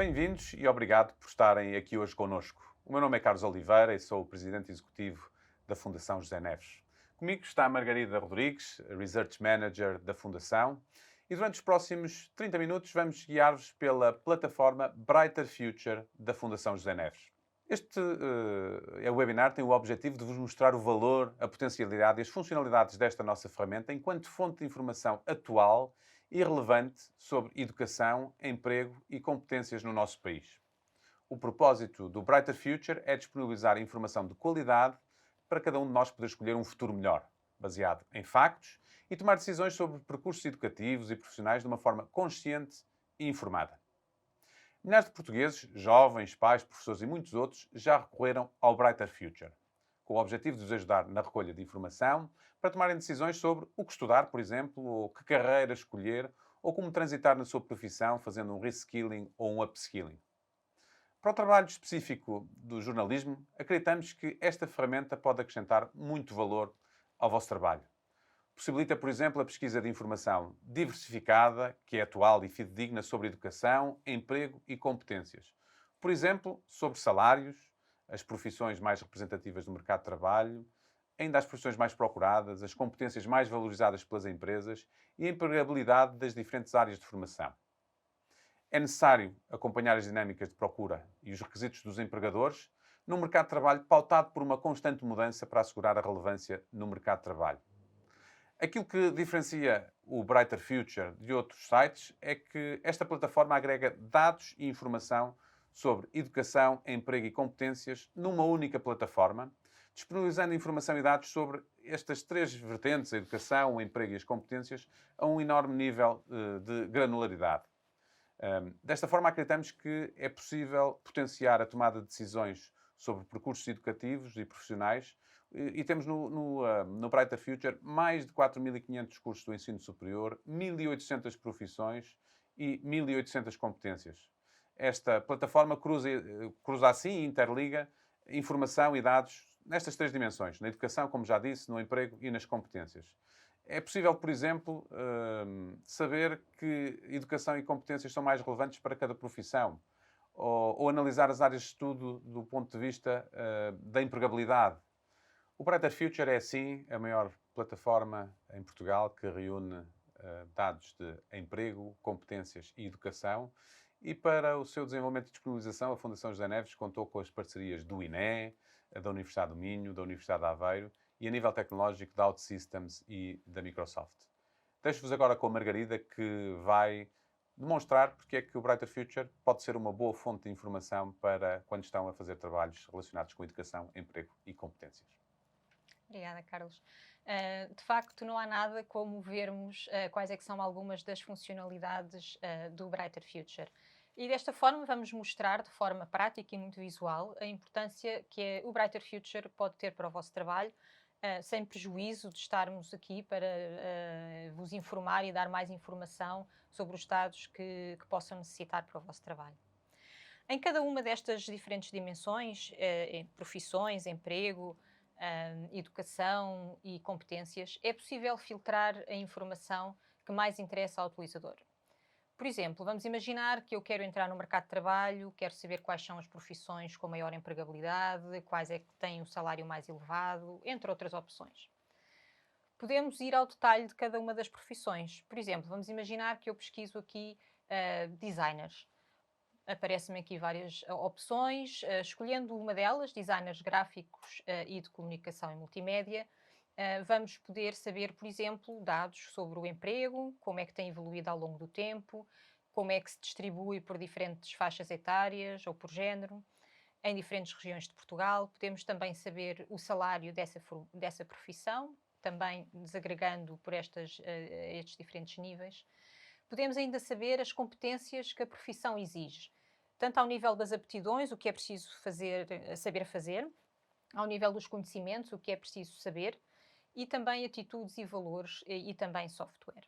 Bem-vindos e obrigado por estarem aqui hoje connosco. O meu nome é Carlos Oliveira e sou o Presidente Executivo da Fundação José Neves. Comigo está a Margarida Rodrigues, Research Manager da Fundação, e durante os próximos 30 minutos vamos guiar-vos pela plataforma Brighter Future da Fundação José Neves. Este webinar tem o objetivo de vos mostrar o valor, a potencialidade e as funcionalidades desta nossa ferramenta enquanto fonte de informação atual e relevante sobre educação, emprego e competências no nosso país. O propósito do Brighter Future é disponibilizar informação de qualidade para cada um de nós poder escolher um futuro melhor, baseado em factos e tomar decisões sobre percursos educativos e profissionais de uma forma consciente e informada. Milhares de portugueses, jovens, pais, professores e muitos outros já recorreram ao Brighter Future, com o objetivo de vos ajudar na recolha de informação para tomarem decisões sobre o que estudar, por exemplo, ou que carreira escolher, ou como transitar na sua profissão fazendo um reskilling ou um upskilling. Para o trabalho específico do jornalismo, acreditamos que esta ferramenta pode acrescentar muito valor ao vosso trabalho. Possibilita, por exemplo, a pesquisa de informação diversificada, que é atual e fidedigna sobre educação, emprego e competências. Por exemplo, sobre salários, as profissões mais representativas do mercado de trabalho, ainda as profissões mais procuradas, as competências mais valorizadas pelas empresas e a empregabilidade das diferentes áreas de formação. É necessário acompanhar as dinâmicas de procura e os requisitos dos empregadores num mercado de trabalho pautado por uma constante mudança para assegurar a relevância no mercado de trabalho. Aquilo que diferencia o Brighter Future de outros sites é que esta plataforma agrega dados e informação sobre educação, emprego e competências numa única plataforma, disponibilizando informação e dados sobre estas três vertentes, a educação, o emprego e as competências, a um enorme nível de granularidade. Desta forma, acreditamos que é possível potenciar a tomada de decisões sobre percursos educativos e profissionais e temos no Brighter Future mais de 4.500 cursos do ensino superior, 1.800 profissões e 1.800 competências. Esta plataforma cruza assim e interliga informação e dados nestas três dimensões, na educação, como já disse, no emprego e nas competências. É possível, por exemplo, saber que educação e competências são mais relevantes para cada profissão, ou analisar as áreas de estudo do ponto de vista da empregabilidade. O Brighter Future é, sim, a maior plataforma em Portugal que reúne dados de emprego, competências e educação. E para o seu desenvolvimento e disponibilização, a Fundação José Neves contou com as parcerias do INE, da Universidade do Minho, da Universidade de Aveiro e, a nível tecnológico, da OutSystems e da Microsoft. Deixo-vos agora com a Margarida, que vai demonstrar porque é que o Brighter Future pode ser uma boa fonte de informação para quando estão a fazer trabalhos relacionados com educação, emprego e competências. Obrigada, Carlos. De facto, não há nada como vermos quais é que são algumas das funcionalidades do Brighter Future. E desta forma vamos mostrar de forma prática e muito visual a importância que o Brighter Future pode ter para o vosso trabalho, sem prejuízo de estarmos aqui para vos informar e dar mais informação sobre os dados que possam necessitar para o vosso trabalho. Em cada uma destas diferentes dimensões, profissões, emprego, educação e competências, é possível filtrar a informação que mais interessa ao utilizador. Por exemplo, vamos imaginar que eu quero entrar no mercado de trabalho, quero saber quais são as profissões com maior empregabilidade, quais é que têm o salário mais elevado, entre outras opções. Podemos ir ao detalhe de cada uma das profissões. Por exemplo, vamos imaginar que eu pesquiso aqui designers. Aparecem-me aqui várias opções, escolhendo uma delas, designers gráficos e de comunicação e multimédia, vamos poder saber, por exemplo, dados sobre o emprego, como é que tem evoluído ao longo do tempo, como é que se distribui por diferentes faixas etárias ou por género, em diferentes regiões de Portugal. Podemos também saber o salário dessa profissão, também desagregando por estes diferentes níveis. Podemos ainda saber as competências que a profissão exige, tanto ao nível das aptidões, o que é preciso saber fazer, ao nível dos conhecimentos, o que é preciso saber, e também atitudes e valores e também software.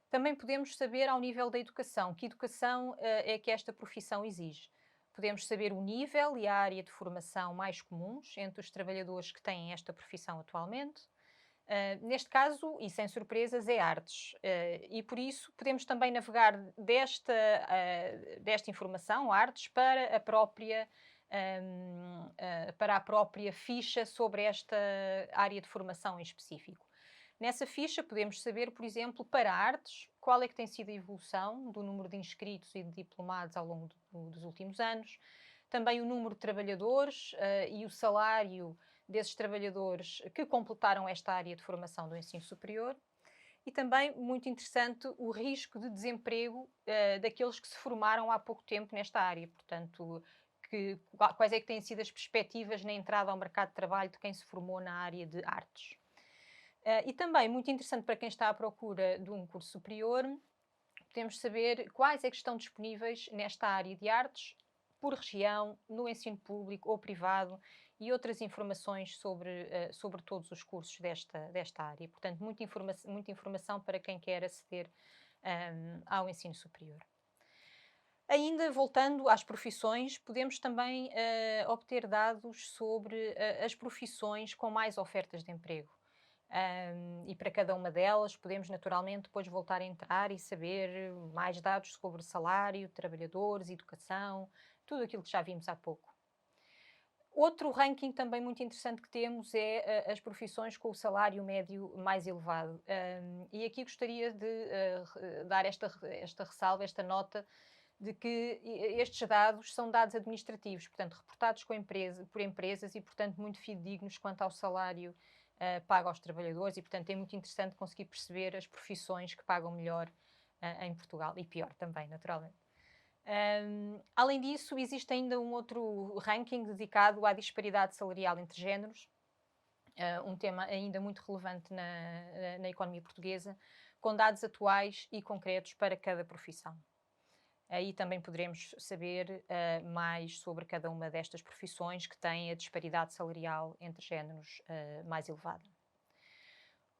Também podemos saber ao nível da educação, que educação é que esta profissão exige. Podemos saber o nível e a área de formação mais comuns entre os trabalhadores que têm esta profissão atualmente. Neste caso, e sem surpresas, é artes. E por isso podemos também navegar desta informação, artes, para a própria ficha sobre esta área de formação em específico. Nessa ficha podemos saber, por exemplo, para artes, qual é que tem sido a evolução do número de inscritos e de diplomados ao longo dos últimos anos, também o número de trabalhadores e o salário desses trabalhadores que completaram esta área de formação do ensino superior e também, muito interessante, o risco de desemprego daqueles que se formaram há pouco tempo nesta área. Portanto, quais é que têm sido as perspectivas na entrada ao mercado de trabalho de quem se formou na área de artes. E também, muito interessante para quem está à procura de um curso superior, podemos saber quais é que estão disponíveis nesta área de artes, por região, no ensino público ou privado, e outras informações sobre todos os cursos desta área. Portanto, muita informação para quem quer aceder ao ensino superior. Ainda voltando às profissões, podemos também obter dados sobre as profissões com mais ofertas de emprego. E para cada uma delas podemos naturalmente depois voltar a entrar e saber mais dados sobre salário, trabalhadores, educação, tudo aquilo que já vimos há pouco. Outro ranking também muito interessante que temos é as profissões com o salário médio mais elevado. E aqui gostaria de dar esta ressalva, esta nota, de que estes dados são dados administrativos, portanto, reportados por empresas e, portanto, muito fidedignos quanto ao salário pago aos trabalhadores e, portanto, é muito interessante conseguir perceber as profissões que pagam melhor em Portugal e pior também, naturalmente. Além disso, existe ainda um outro ranking dedicado à disparidade salarial entre géneros, um tema ainda muito relevante na economia portuguesa, com dados atuais e concretos para cada profissão. Aí também poderemos saber mais sobre cada uma destas profissões que têm a disparidade salarial entre géneros mais elevada.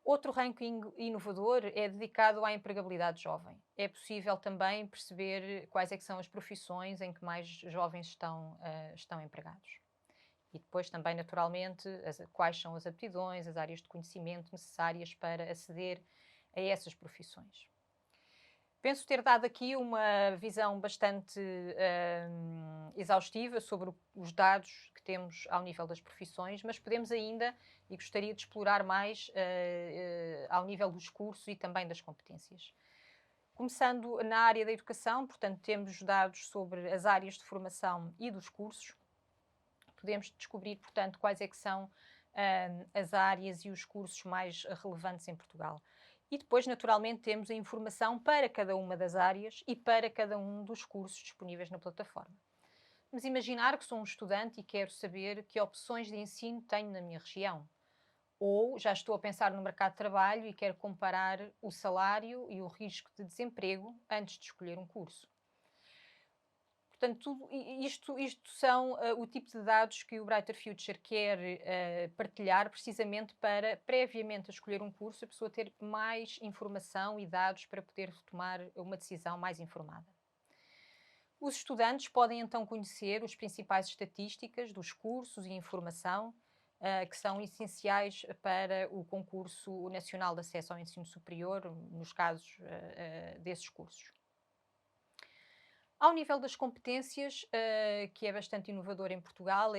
Outro ranking inovador é dedicado à empregabilidade jovem. É possível também perceber quais é que são as profissões em que mais jovens estão empregados. E depois também, naturalmente, quais são as aptidões, as áreas de conhecimento necessárias para aceder a essas profissões. Penso ter dado aqui uma visão bastante exaustiva sobre os dados que temos ao nível das profissões, mas podemos ainda, e gostaria de explorar mais ao nível dos cursos e também das competências. Começando na área da educação, portanto, temos dados sobre as áreas de formação e dos cursos. Podemos descobrir, portanto, quais é que são as áreas e os cursos mais relevantes em Portugal. E depois, naturalmente, temos a informação para cada uma das áreas e para cada um dos cursos disponíveis na plataforma. Vamos imaginar que sou um estudante e quero saber que opções de ensino tenho na minha região. Ou já estou a pensar no mercado de trabalho e quero comparar o salário e o risco de desemprego antes de escolher um curso. Portanto, isto são o tipo de dados que o Brighter Future quer partilhar precisamente para, previamente a escolher um curso, a pessoa ter mais informação e dados para poder tomar uma decisão mais informada. Os estudantes podem então conhecer as principais estatísticas dos cursos e informação que são essenciais para o Concurso Nacional de Acesso ao Ensino Superior, nos casos desses cursos. Ao nível das competências, que é bastante inovador em Portugal,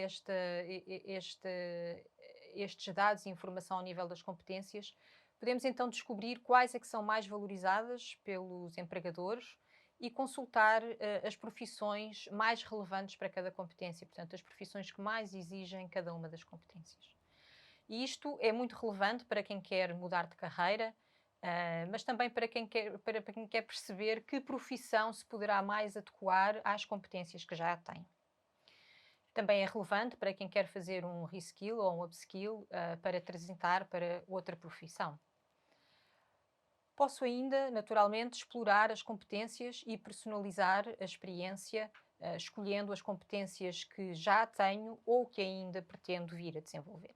estes dados e informação ao nível das competências, podemos então descobrir quais é que são mais valorizadas pelos empregadores e consultar as profissões mais relevantes para cada competência, portanto, as profissões que mais exigem cada uma das competências. E isto é muito relevante para quem quer mudar de carreira, mas também para quem quer perceber que profissão se poderá mais adequar às competências que já tem. Também é relevante para quem quer fazer um reskill ou um upskill para transitar para outra profissão. Posso ainda, naturalmente, explorar as competências e personalizar a experiência, escolhendo as competências que já tenho ou que ainda pretendo vir a desenvolver.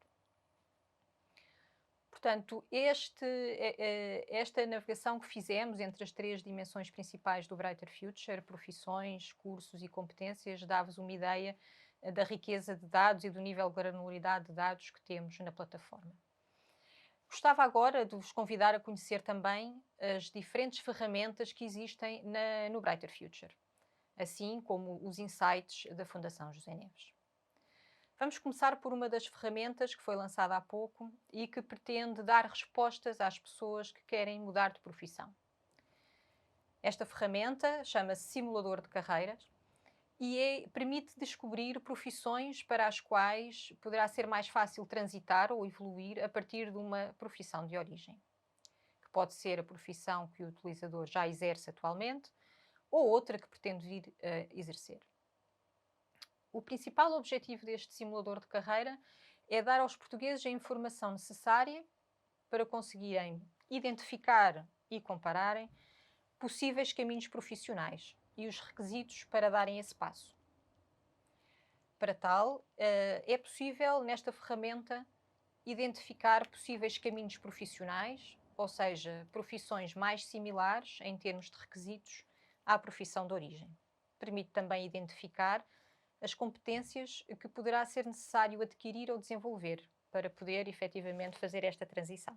Portanto, esta navegação que fizemos entre as três dimensões principais do Brighter Future, profissões, cursos e competências, dá-vos uma ideia da riqueza de dados e do nível de granularidade de dados que temos na plataforma. Gostava agora de vos convidar a conhecer também as diferentes ferramentas que existem no Brighter Future, assim como os insights da Fundação José Neves. Vamos começar por uma das ferramentas que foi lançada há pouco e que pretende dar respostas às pessoas que querem mudar de profissão. Esta ferramenta chama-se Simulador de Carreiras e permite descobrir profissões para as quais poderá ser mais fácil transitar ou evoluir a partir de uma profissão de origem, que pode ser a profissão que o utilizador já exerce atualmente ou outra que pretende vir a exercer. O principal objetivo deste simulador de carreira é dar aos portugueses a informação necessária para conseguirem identificar e compararem possíveis caminhos profissionais e os requisitos para darem esse passo. Para tal, é possível, nesta ferramenta, identificar possíveis caminhos profissionais, ou seja, profissões mais similares em termos de requisitos à profissão de origem. Permite também identificar as competências que poderá ser necessário adquirir ou desenvolver para poder efetivamente fazer esta transição.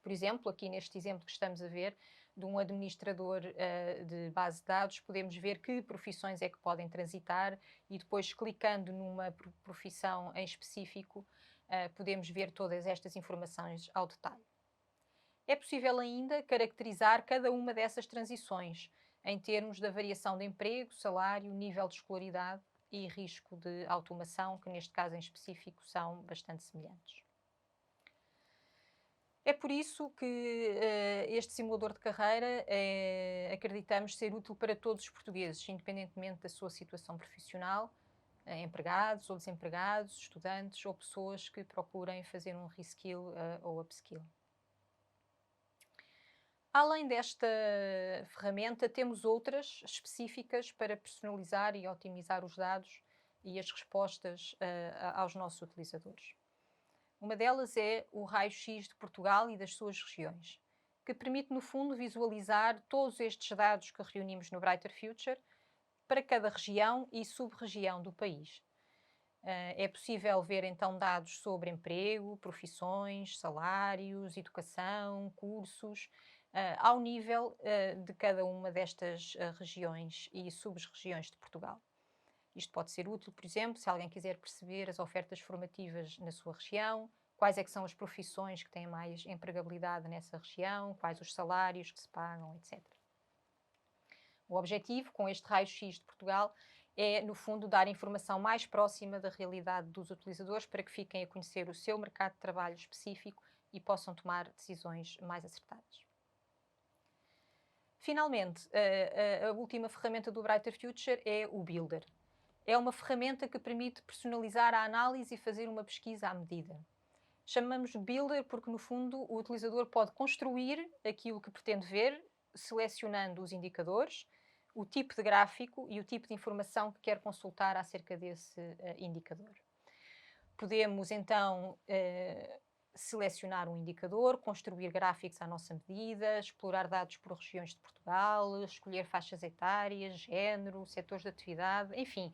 Por exemplo, aqui neste exemplo que estamos a ver, de um administrador de base de dados, podemos ver que profissões é que podem transitar e depois, clicando numa profissão em específico, podemos ver todas estas informações ao detalhe. É possível ainda caracterizar cada uma dessas transições em termos da variação de emprego, salário, nível de escolaridade e risco de automação, que neste caso em específico são bastante semelhantes. É por isso que este simulador de carreira acreditamos ser útil para todos os portugueses, independentemente da sua situação profissional, empregados ou desempregados, estudantes ou pessoas que procurem fazer um reskill ou upskill. Além desta ferramenta, temos outras específicas para personalizar e otimizar os dados e as respostas aos nossos utilizadores. Uma delas é o raio-x de Portugal e das suas regiões, que permite, no fundo, visualizar todos estes dados que reunimos no Brighter Future para cada região e sub-região do país. É possível ver, então, dados sobre emprego, profissões, salários, educação, cursos, ao nível de cada uma destas regiões e sub-regiões de Portugal. Isto pode ser útil, por exemplo, se alguém quiser perceber as ofertas formativas na sua região, quais é que são as profissões que têm mais empregabilidade nessa região, quais os salários que se pagam, etc. O objetivo com este raio-x de Portugal é, no fundo, dar informação mais próxima da realidade dos utilizadores para que fiquem a conhecer o seu mercado de trabalho específico e possam tomar decisões mais acertadas. Finalmente, a última ferramenta do Brighter Future é o Builder. É uma ferramenta que permite personalizar a análise e fazer uma pesquisa à medida. Chamamos de Builder porque, no fundo, o utilizador pode construir aquilo que pretende ver, selecionando os indicadores, o tipo de gráfico e o tipo de informação que quer consultar acerca desse indicador. Podemos, então, selecionar um indicador, construir gráficos à nossa medida, explorar dados por regiões de Portugal, escolher faixas etárias, género, setores de atividade, enfim.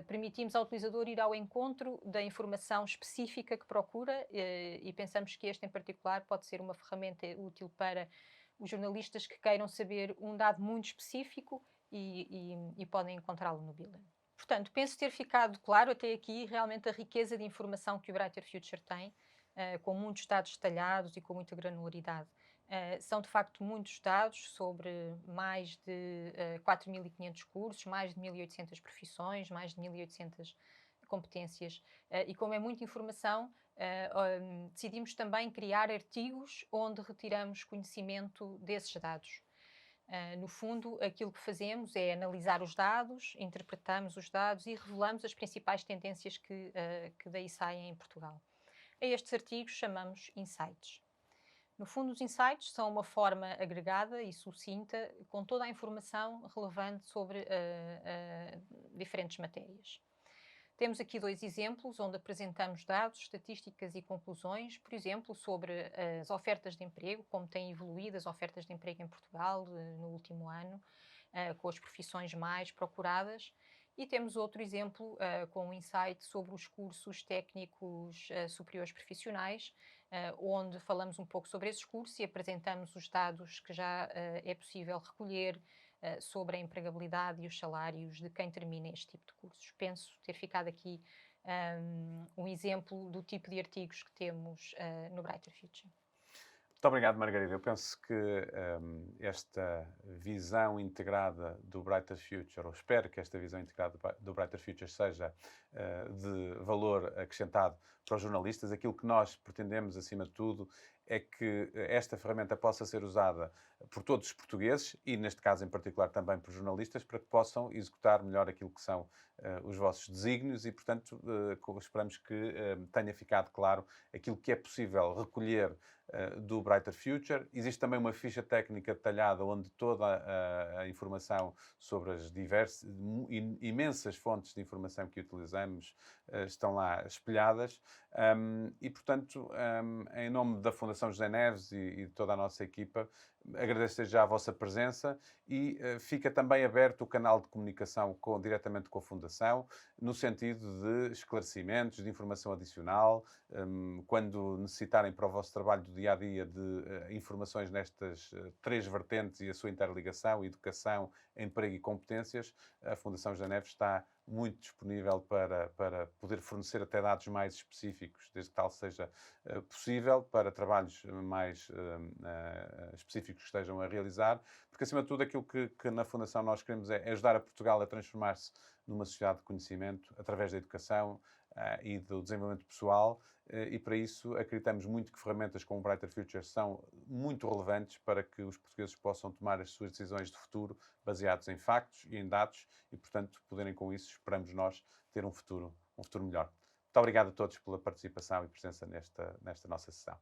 Permitimos ao utilizador ir ao encontro da informação específica que procura e pensamos que este, em particular, pode ser uma ferramenta útil para os jornalistas que queiram saber um dado muito específico e podem encontrá-lo no Builder. Portanto, penso ter ficado claro até aqui realmente a riqueza de informação que o Brighter Future tem, com muitos dados detalhados e com muita granularidade. São de facto muitos dados sobre mais de 4.500 cursos, mais de 1.800 profissões, mais de 1.800 competências. E como é muita informação, decidimos também criar artigos onde retiramos conhecimento desses dados. No fundo, aquilo que fazemos é analisar os dados, interpretamos os dados e revelamos as principais tendências que daí saem em Portugal. A estes artigos chamamos insights. No fundo, os insights são uma forma agregada e sucinta com toda a informação relevante sobre diferentes matérias. Temos aqui dois exemplos onde apresentamos dados, estatísticas e conclusões, por exemplo, sobre as ofertas de emprego, como têm evoluído as ofertas de emprego em Portugal no último ano, com as profissões mais procuradas. E temos outro exemplo com um insight sobre os cursos técnicos superiores profissionais, onde falamos um pouco sobre esses cursos e apresentamos os dados que já é possível recolher sobre a empregabilidade e os salários de quem termina este tipo de cursos. Penso ter ficado aqui um exemplo do tipo de artigos que temos no Brighter Future. Muito obrigado, Margarida. Eu penso que esta visão integrada do Brighter Future, ou espero que esta visão integrada do Brighter Future seja de valor acrescentado para os jornalistas. Aquilo que nós pretendemos, acima de tudo, é que esta ferramenta possa ser usada por todos os portugueses e, neste caso em particular, também por jornalistas, para que possam executar melhor aquilo que são os vossos desígnios e, portanto, esperamos que tenha ficado claro aquilo que é possível recolher do Brighter Future. Existe também uma ficha técnica detalhada onde toda a informação sobre as diversas, imensas fontes de informação que utilizamos estão lá espelhadas e, portanto, em nome da Fundação José Neves e de toda a nossa equipa, agradeço já a vossa presença e fica também aberto o canal de comunicação diretamente com a Fundação, no sentido de esclarecimentos, de informação adicional, quando necessitarem para o vosso trabalho do dia-a-dia de informações nestas três vertentes e a sua interligação, educação, emprego e competências, a Fundação José Neves está muito disponível para poder fornecer até dados mais específicos, desde que tal seja possível, para trabalhos mais específicos que estejam a realizar, porque acima de tudo aquilo que na Fundação nós queremos é ajudar a Portugal a transformar-se numa sociedade de conhecimento através da educação e do desenvolvimento pessoal, e para isso acreditamos muito que ferramentas como o Brighter Future são muito relevantes para que os portugueses possam tomar as suas decisões de futuro baseados em factos e em dados e, portanto, poderem com isso, esperamos nós, ter um futuro melhor. Muito obrigado a todos pela participação e presença nesta nossa sessão.